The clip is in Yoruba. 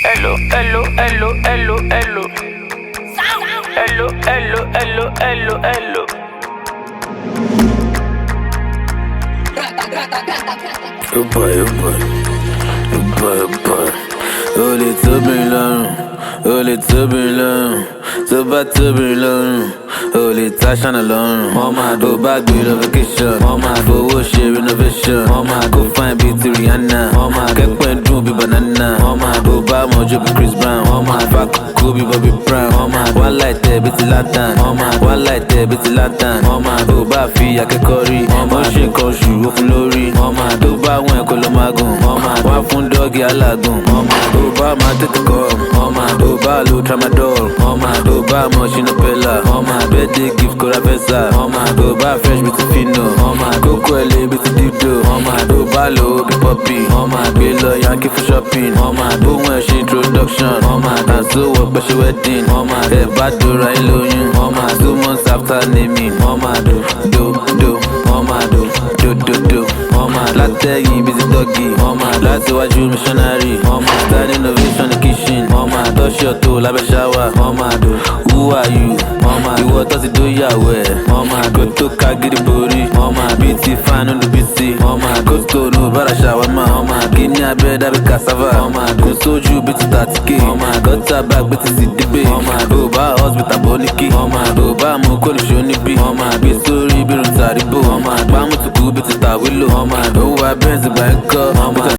hello, hello, hello, hello, hello. Hello, hello, hello, hello, hello. Oh boy, oh boy, oh boy, oh boy. Oh, les turbulents, oh, les turbulents. So bad turbulent. Oh, les tâches en alone. Go back with a vacation. Go wash your renovation. Go find beauty Rihanna. Get when do be banana. Go buy more job with Chris Brown. Back Kobe Bobby Brown. One light there, bitty lantern. One light there, bitty lantern. Go buy fee, I can curry. Motion can shoe, open lorry. Go buy one colomagon. One fun doggy alagun. Go buy my take come. Go buy low tramadol. Go buy machine pella. Birthday gift Coravesa. Go buy fresh beauty fino. Go quelle beauty dido. Go buy low be poppy. Be low Yankee for shopping. Go when she introduction. And so what but she wedding. Hey bad do right low you. 2 months after naming. Do. Lategi busy doggy. Láti wájú missionary. Start innovation in kitchen. Touch your toe lábẹ́ shower. Who are you? Ìwọ tó ti dóyàwó ẹ̀. Kò tó ká gidi borí. Bí ti fan on the BC. Costco no bára ṣàwámà. Kíní abẹ́ dábí cassava. Kò sójú bí ti 30k. Gọ́tà bag bí ti sì dígbé. Ò bá hospital bọ́ ní kí. Ò bá mú kólùṣó níbí. Bí sórí bí rùn tàríbò. Bámú tùkú bí ti tàwílò. Owó abẹ́ǹsì gbà ń kọ́.